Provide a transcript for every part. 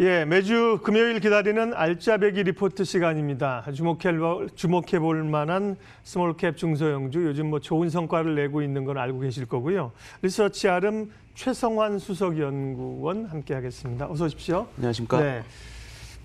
예, 매주 금요일 기다리는 알짜배기 리포트 시간입니다. 주목해 볼 만한 스몰캡 중소형주 요즘 뭐 좋은 성과를 내고 있는 건 알고 계실 거고요. 리서치 아름 최성환 수석연구원 함께하겠습니다. 어서 오십시오. 안녕하십니까? 네.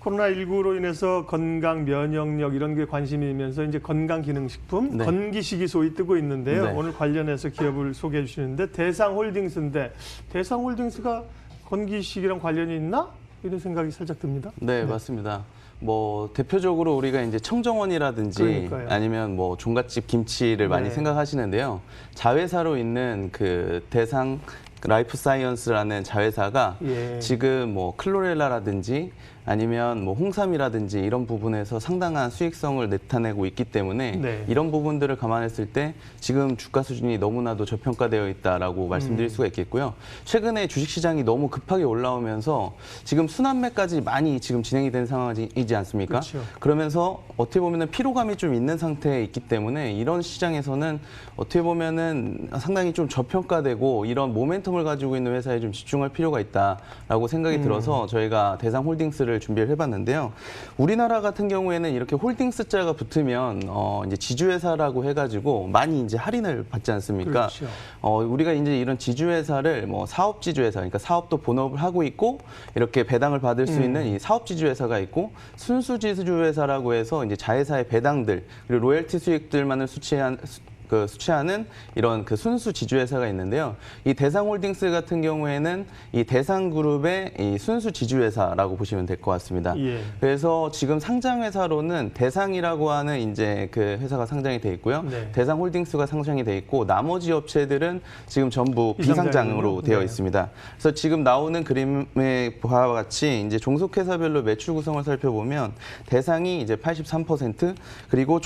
코로나19로 인해서 건강, 면역력 이런 게 관심이면서 이제 건강기능식품, 네. 건기식이 소위 뜨고 있는데요. 네. 오늘 관련해서 기업을 소개해 주시는데 대상홀딩스인데 대상홀딩스가 건기식이랑 관련이 있나? 이런 생각이 살짝 듭니다. 네, 맞습니다. 뭐 대표적으로 우리가 이제 청정원이라든지 그러니까요. 아니면 뭐 종갓집 김치를 많이 네. 생각하시는데요. 자회사로 있는 그 대상 라이프 사이언스라는 자회사가 예. 지금 뭐 클로렐라라든지 아니면 뭐 홍삼이라든지 이런 부분에서 상당한 수익성을 나타내고 있기 때문에 네. 이런 부분들을 감안했을 때 지금 주가 수준이 너무나도 저평가되어 있다라고 말씀드릴 수가 있겠고요. 최근에 주식시장이 너무 급하게 올라오면서 지금 순환매까지 많이 지금 진행이 된 상황이지 않습니까? 그렇죠. 그러면서 어떻게 보면은 피로감이 좀 있는 상태에 있기 때문에 이런 시장에서는 어떻게 보면은 상당히 좀 저평가되고 이런 모멘텀을 가지고 있는 회사에 좀 집중할 필요가 있다라고 생각이 들어서 저희가 대상홀딩스를 준비를 해봤는데요. 우리나라 같은 경우에는 이렇게 홀딩스자가 붙으면 이제 지주회사라고 해가지고 많이 이제 할인을 받지 않습니까? 그렇죠. 우리가 이제 이런 지주회사를 뭐 사업지주회사, 그러니까 사업도 본업을 하고 있고 이렇게 배당을 받을 수 있는 이 사업지주회사가 있고 순수지주회사라고 해서 이제 자회사의 배당들 그리고 로열티 수익들만을 수취하는 이런 그 순수 지주회사가 있는데요. 이 대상홀딩스 같은 경우에는 이 대상그룹의 이 순수 지주회사라고 보시면 될 것 같습니다. 예. 그래서 지금 상장회사로는 대상이라고 하는 이제 그 회사가 상장이 돼 있고요. 네. 대상홀딩스가 상장이 돼 있고 나머지 업체들은 지금 전부 비상장으로 되어 네. 있습니다. 그래서 지금 나오는 그림의 바와 같이 이제 종속회사별로 매출 구성을 살펴보면 대상이 이제 83% 그리고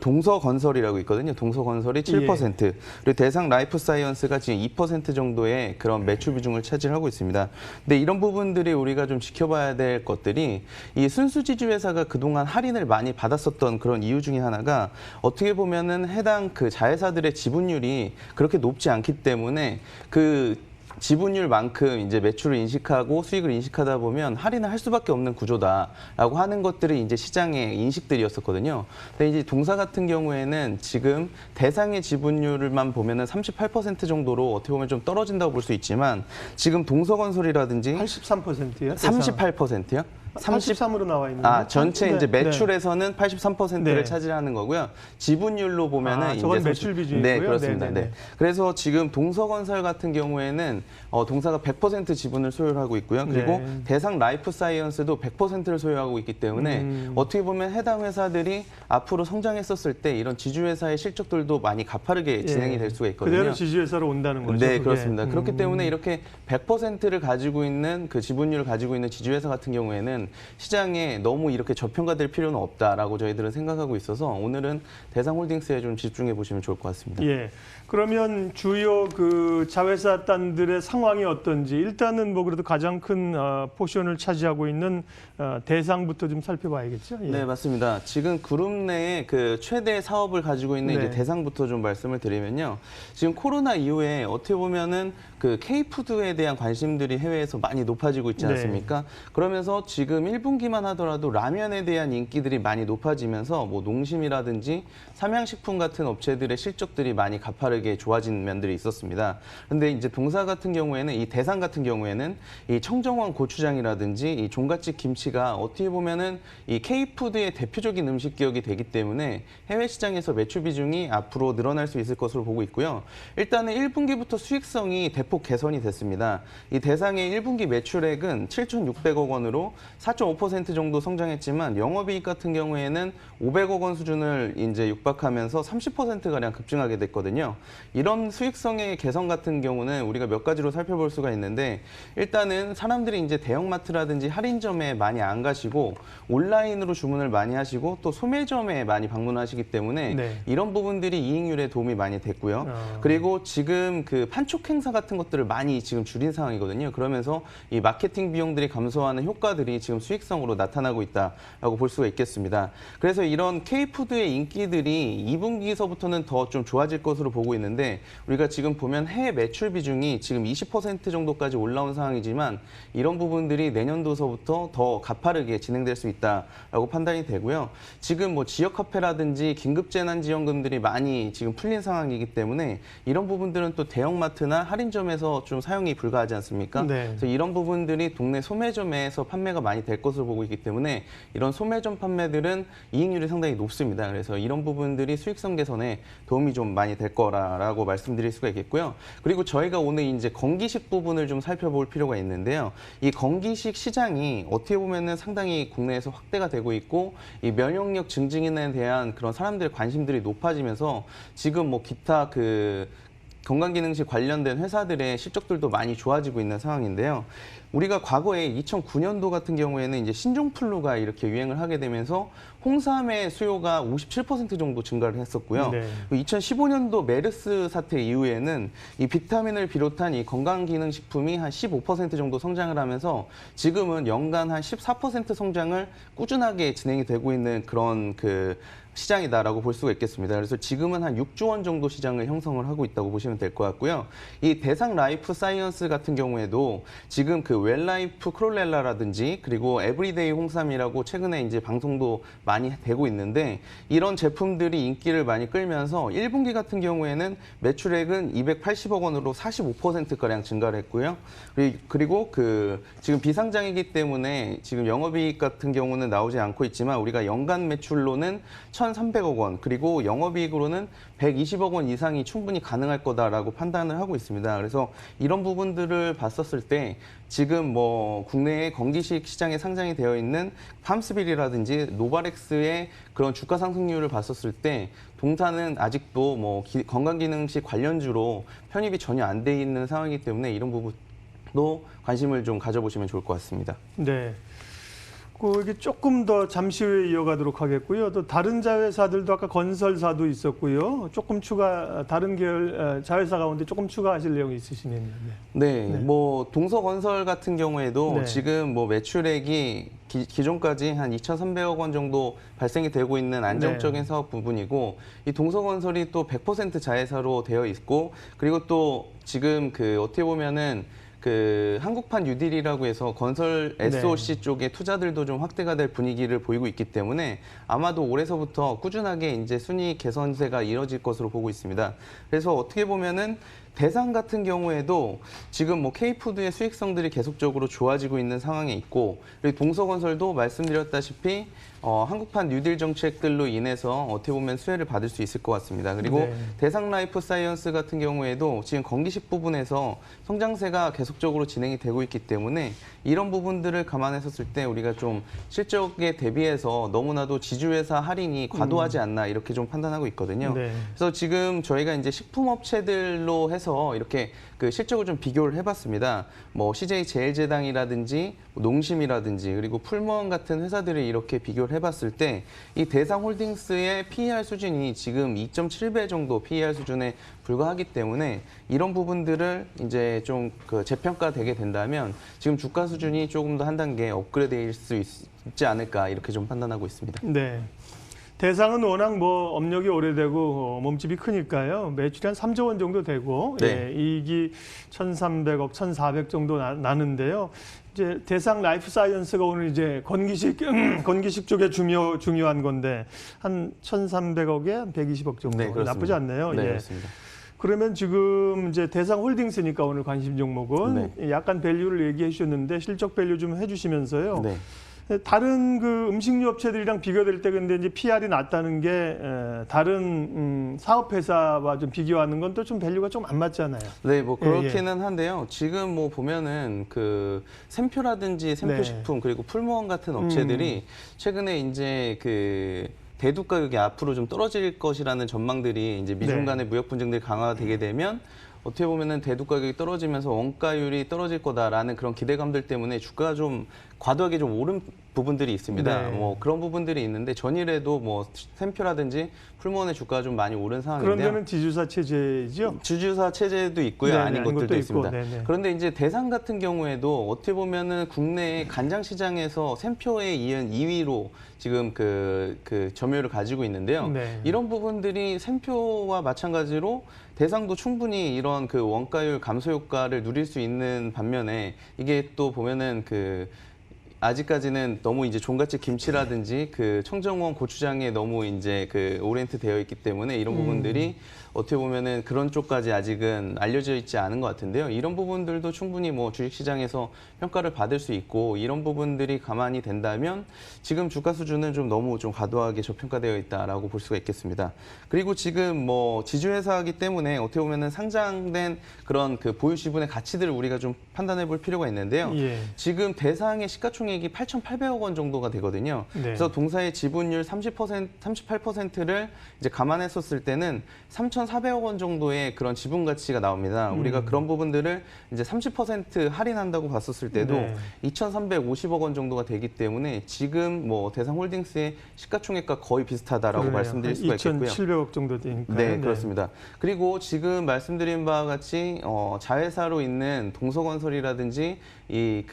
동서건설이라고 있거든요. 동서건설이 7%, 그리고 대상 라이프 사이언스가 지금 2% 정도의 그런 매출 비중을 차지하고 있습니다. 근데 이런 부분들이 우리가 좀 지켜봐야 될 것들이 이 순수지주 회사가 그동안 할인을 많이 받았었던 그런 이유 중에 하나가 어떻게 보면은 해당 그 자회사들의 지분율이 그렇게 높지 않기 때문에 그 지분율만큼 이제 매출을 인식하고 수익을 인식하다 보면 할인을 할 수밖에 없는 구조다라고 하는 것들이 이제 시장의 인식들이었었거든요. 근데 이제 동사 같은 경우에는 지금 대상의 지분율만 보면은 38% 정도로 어떻게 보면 좀 떨어진다고 볼 수 있지만 지금 동서건설이라든지 83%요? 38%요? 83으로 나와 있는데. 전체 네. 이제 매출에서는 83%를 네. 차지하는 거고요. 지분율로 보면은 저건 이제 매출 비중이고요. 네, 그렇습니다. 네네네. 네. 그래서 지금 동서건설 같은 경우에는 동사가 100% 지분을 소유하고 있고요. 그리고 네. 대상 라이프 사이언스도 100%를 소유하고 있기 때문에 어떻게 보면 해당 회사들이 앞으로 성장했었을 때 이런 지주회사의 실적들도 많이 가파르게 진행이 될 수가 있거든요. 그대로 지주회사로 온다는 거죠. 네, 그게. 그렇습니다. 그렇기 때문에 이렇게 100%를 가지고 있는 그 지분율을 가지고 있는 지주회사 같은 경우에는 시장에 너무 이렇게 저평가될 필요는 없다라고 저희들은 생각하고 있어서 오늘은 대상홀딩스에 좀 집중해 보시면 좋을 것 같습니다. 예. 그러면 주요 그 자회사단들의 상황이 어떤지 일단은 뭐 그래도 가장 큰 포션을 차지하고 있는 대상부터 좀 살펴봐야겠죠. 예. 네, 맞습니다. 지금 그룹 내에 그 최대 사업을 가지고 있는 네. 이제 대상부터 좀 말씀을 드리면요. 지금 코로나 이후에 어떻게 보면은 그 K푸드에 대한 관심들이 해외에서 많이 높아지고 있지 않습니까? 네. 그러면서 지금 1분기만 하더라도 라면에 대한 인기들이 많이 높아지면서 뭐 농심이라든지 삼양식품 같은 업체들의 실적들이 많이 가파르게 좋아진 면들이 있었습니다. 그런데 이제 동사 같은 경우에는 이 대상 같은 경우에는 이 청정원 고추장이라든지 이 종갓집 김치가 어떻게 보면은 이 K푸드의 대표적인 음식 기업이 되기 때문에 해외 시장에서 매출 비중이 앞으로 늘어날 수 있을 것으로 보고 있고요. 일단은 1분기부터 수익성이 대폭 개선이 됐습니다. 이 대상의 1분기 매출액은 7,600억 원으로 4.5% 정도 성장했지만 영업이익 같은 경우에는 500억 원 수준을 이제 육박하면서 30%가량 급증하게 됐거든요. 이런 수익성의 개선 같은 경우는 우리가 몇 가지로 살펴볼 수가 있는데 일단은 사람들이 이제 대형마트라든지 할인점에 많이 안 가시고 온라인으로 주문을 많이 하시고 또 소매점에 많이 방문하시기 때문에 네. 이런 부분들이 이익률에 도움이 많이 됐고요. 그리고 지금 그 판촉 행사 같은 것들을 많이 지금 줄인 상황이거든요. 그러면서 이 마케팅 비용들이 감소하는 효과들이 지금 지금 수익성으로 나타나고 있다라고 볼 수가 있겠습니다. 그래서 이런 K푸드의 인기들이 2분기서부터는 더 좀 좋아질 것으로 보고 있는데 우리가 지금 보면 해외 매출 비중이 지금 20% 정도까지 올라온 상황이지만 이런 부분들이 내년도서부터 더 가파르게 진행될 수 있다라고 판단이 되고요. 지금 뭐 지역 화폐라든지 긴급재난지원금들이 많이 지금 풀린 상황이기 때문에 이런 부분들은 또 대형마트나 할인점에서 좀 사용이 불가하지 않습니까? 네. 그래서 이런 부분들이 동네 소매점에서 판매가 많이 될 것으로 보고 있기 때문에 이런 소매점 판매들은 이익률이 상당히 높습니다. 그래서 이런 부분들이 수익성 개선에 도움이 좀 많이 될 거라고 말씀드릴 수가 있겠고요. 그리고 저희가 오늘 이제 건기식 부분을 좀 살펴볼 필요가 있는데요. 이 건기식 시장이 어떻게 보면은 상당히 국내에서 확대가 되고 있고 이 면역력 증진에 대한 그런 사람들의 관심들이 높아지면서 지금 뭐 기타 건강기능식 관련된 회사들의 실적들도 많이 좋아지고 있는 상황인데요. 우리가 과거에 2009년도 같은 경우에는 이제 신종플루가 이렇게 유행을 하게 되면서 홍삼의 수요가 57% 정도 증가를 했었고요. 네. 2015년도 메르스 사태 이후에는 이 비타민을 비롯한 이 건강기능식품이 한 15% 정도 성장을 하면서 지금은 연간 한 14% 성장을 꾸준하게 진행이 되고 있는 그런 시장이다라고 볼 수가 있겠습니다. 그래서 지금은 한 6조 원 정도 시장을 형성을 하고 있다고 보시면 될 것 같고요. 이 대상 라이프 사이언스 같은 경우에도 지금 웰라이프 크롤렐라라든지 그리고 에브리데이 홍삼이라고 최근에 이제 방송도 많이 되고 있는데 이런 제품들이 인기를 많이 끌면서 1분기 같은 경우에는 매출액은 280억 원으로 45%가량 증가를 했고요. 그리고 지금 비상장이기 때문에 지금 영업이익 같은 경우는 나오지 않고 있지만 우리가 연간 매출로는 1,300억 원 그리고 영업이익으로는 120억 원 이상이 충분히 가능할 거다라고 판단을 하고 있습니다. 그래서 이런 부분들을 봤었을 때 지금 뭐 국내의 건기식 시장에 상장이 되어 있는 팜스빌이라든지 노바렉스의 그런 주가 상승률을 봤었을 때 동사는 아직도 뭐 건강기능식 관련주로 편입이 전혀 안 돼 있는 상황이기 때문에 이런 부분도 관심을 좀 가져보시면 좋을 것 같습니다. 네. 이게 조금 더 잠시 후에 이어가도록 하겠고요. 또 다른 자회사들도 아까 건설사도 있었고요. 조금 다른 계열 자회사 가운데 조금 추가하실 내용이 있으시네요. 네, 뭐 동서건설 같은 경우에도 네. 지금 뭐 매출액이 기존까지 한 2,300억 원 정도 발생이 되고 있는 안정적인 네. 사업 부분이고 이 동서건설이 또 100% 자회사로 되어 있고 그리고 또 지금 어떻게 보면은 한국판 뉴딜이라고 해서 건설 SOC 쪽의 투자들도 좀 확대가 될 분위기를 보이고 있기 때문에 아마도 올해서부터 꾸준하게 이제 순이익 개선세가 이뤄질 것으로 보고 있습니다. 그래서 어떻게 보면은 대상 같은 경우에도 지금 뭐 K푸드의 수익성들이 계속적으로 좋아지고 있는 상황에 있고 그리고 동서건설도 말씀드렸다시피 한국판 뉴딜 정책들로 인해서 어떻게 보면 수혜를 받을 수 있을 것 같습니다. 그리고 대상 라이프 사이언스 같은 경우에도 지금 건기식 부분에서 성장세가 계속적으로 진행이 되고 있기 때문에 이런 부분들을 감안했었을 때 우리가 좀 실적에 대비해서 너무나도 지주회사 할인이 과도하지 않나 이렇게 좀 판단하고 있거든요. 네. 그래서 지금 저희가 이제 식품업체들로 해서 이렇게 실적을 좀 비교를 해봤습니다. 뭐 CJ 제일제당이라든지 농심이라든지 그리고 풀무원 같은 회사들을 이렇게 비교를 해봤을 때 이 대상홀딩스의 PER 수준이 지금 2.7배 정도 PER 수준에 불과하기 때문에 이런 부분들을 이제 좀 재평가되게 된다면 지금 주가 수준이 조금 더 한 단계 업그레이드될 수 있지 않을까 이렇게 좀 판단하고 있습니다. 네. 대상은 워낙 뭐 업력이 오래되고 몸집이 크니까요. 매출이 한 3조 원 정도 되고 네. 이익이 1,300억, 1,400 정도 나는데요. 이제 대상 라이프 사이언스가 오늘 이제 건기식 쪽에 중요한 건데 한 1,300억에 한 120억 정도 네, 그렇습니다. 나쁘지 않네요. 네, 예. 그렇습니다. 그러면 지금 이제 대상 홀딩스니까 오늘 관심 종목은 약간 밸류를 얘기해 주셨는데 실적 밸류 좀 해주시면서요. 네. 다른 음식료 업체들이랑 비교될 때 근데 이제 PR이 낮다는 게 다른 사업 회사와 좀 비교하는 건 또 좀 밸류가 좀 안 맞잖아요. 네, 뭐 그렇기는 한데요. 지금 뭐 보면은 샘표라든지 샘표식품 그리고 풀무원 같은 업체들이 최근에 이제 대두 가격이 앞으로 좀 떨어질 것이라는 전망들이 이제 미중 간의 무역 분쟁들이 강화되게 되면 어떻게 보면은 대두 가격이 떨어지면서 원가율이 떨어질 거다라는 그런 기대감들 때문에 주가가 좀 과도하게 좀 오른 부분들이 있습니다. 네. 뭐 그런 부분들이 있는데 전일에도 뭐 샘표라든지 풀무원의 주가가 좀 많이 오른 그런 상황인데요. 데는 지주사 체제죠. 주주사 체제도 있고요. 네네, 아닌 아닌 것들도 것도 있습니다. 있고, 네네. 그런데 이제 대상 같은 경우에도 어떻게 보면은 국내 간장 시장에서 샘표에 이은 2위로 지금 그 점유율을 가지고 있는데요. 네. 이런 부분들이 샘표와 마찬가지로 대상도 충분히 이런 그 원가율 감소 효과를 누릴 수 있는 반면에 이게 또 보면은 아직까지는 너무 이제 종갓집 김치라든지 그 청정원 고추장에 너무 이제 그 오리엔트 되어 있기 때문에 이런 부분들이 어떻게 보면은 그런 쪽까지 아직은 알려져 있지 않은 것 같은데요. 이런 부분들도 충분히 뭐 주식시장에서 평가를 받을 수 있고 이런 부분들이 가만히 된다면 지금 주가 수준은 좀 너무 좀 과도하게 저평가되어 있다라고 볼 수가 있겠습니다. 그리고 지금 뭐 지주회사이기 때문에 어떻게 보면은 상장된 그런 그 보유 지분의 가치들을 우리가 좀 판단해 볼 필요가 있는데요. 예. 지금 대상의 시가총액이 8,800억 원 정도가 되거든요. 네. 그래서 동사의 지분율 38%를 이제 감안했었을 때는 3,400억 원 정도의 그런 지분 가치가 나옵니다. 우리가 그런 부분들을 이제 30% 할인한다고 봤었을 때도 네. 2,350억 원 정도가 되기 때문에 지금 뭐 대상홀딩스의 시가총액과 거의 비슷하다라고 그러네요. 말씀드릴 수가 있겠고요. 2,700억 정도 되니까. 네, 그렇습니다. 그리고 지금 말씀드린 바와 같이 자회사로 있는 동서건설이라든지 이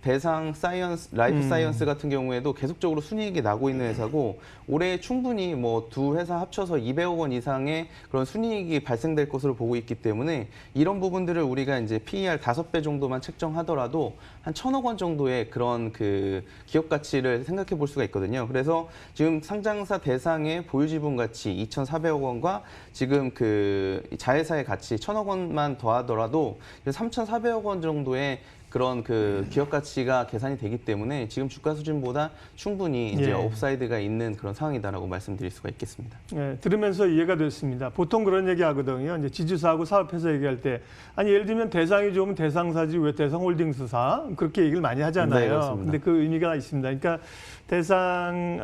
대상 사이언스, 라이프 사이언스 같은 경우에도 계속적으로 순이익이 나고 있는 회사고 올해 충분히 뭐 두 회사 합쳐서 200억 원 이상의 그런 순이익이 발생될 것으로 보고 있기 때문에 이런 부분들을 우리가 이제 PER 5배 정도만 책정하더라도 한 1,000억 원 정도의 그런 그 기업 가치를 생각해 볼 수가 있거든요. 그래서 지금 상장사 대상의 보유 지분 가치 2,400억 원과 지금 그 자회사의 가치 1,000억 원만 더하더라도 3,400억 원 정도의 그런 그 기업 가치가 계산이 되기 때문에 지금 주가 수준보다 충분히 이제 예. 업사이드가 있는 그런 상황이다라고 말씀드릴 수가 있겠습니다. 네, 들으면서 이해가 됐습니다. 보통 그런 얘기 하거든요. 이제 지주사하고 사업회사 얘기할 때, 아니, 예를 들면 대상이 좋으면 대상사지 왜 대상홀딩스사? 그렇게 얘기를 많이 네, 하잖아요. 그렇습니다. 근데 그 의미가 있습니다. 그러니까 대상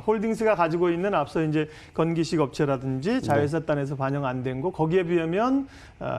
홀딩스가 가지고 있는 앞서 이제 건기식 업체라든지 자회사 단에서 반영 안 된 거, 거기에 비하면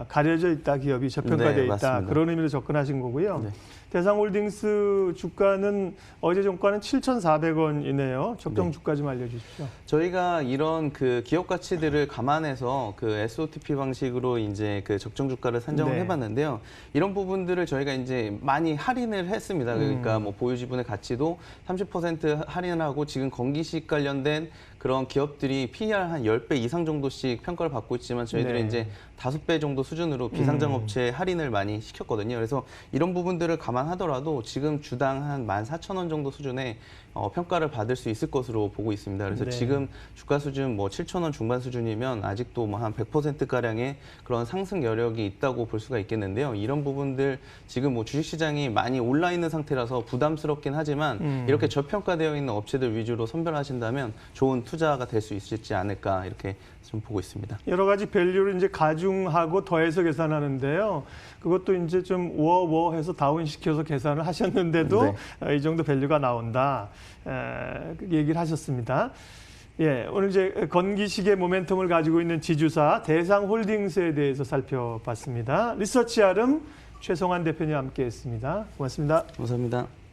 가려져 있다, 기업이 저평가되어 네, 있다. 맞습니다. 그런 의미로 접근하신 거고요. 네. 대상홀딩스 주가는 어제 종가는 7,400원이네요. 적정 네. 주가 좀 알려주십시오. 저희가 이런 그 기업 가치들을 감안해서 그 SOTP 방식으로 이제 그 적정 주가를 산정을 네. 해봤는데요. 이런 부분들을 저희가 이제 많이 할인을 했습니다. 그러니까 뭐 보유 지분의 가치도 30% 할인하고 지금 건기식 관련된 그런 기업들이 PER 한 10배 이상 정도씩 평가를 받고 있지만 저희들은 네. 이제 5배 정도 수준으로 비상장업체 할인을 많이 시켰거든요. 그래서 이런 부분들을 감안하더라도 지금 주당 한 14,000원 정도 수준의 평가를 받을 수 있을 것으로 보고 있습니다. 그래서 네. 지금 주가 수준 뭐 7,000원 중반 수준이면 아직도 뭐 한 100%가량의 그런 상승 여력이 있다고 볼 수가 있겠는데요. 이런 부분들 지금 뭐 주식시장이 많이 올라 있는 상태라서 부담스럽긴 하지만 이렇게 저평가되어 있는 업체들 위주로 선별하신다면 좋은 투자가 될 수 있을지 않을까 이렇게 좀 보고 있습니다. 여러 가지 밸류를 이제 가중하고 더해서 계산하는데요. 그것도 이제 좀 워해서 다운시켜서 계산을 하셨는데도 이 정도 밸류가 나온다. 그 얘기를 하셨습니다. 예, 오늘 이제 건기식의 모멘텀을 가지고 있는 지주사 대상홀딩스에 대해서 살펴봤습니다. 리서치 아름 최성환 대표님과 함께했습니다. 고맙습니다. 감사합니다.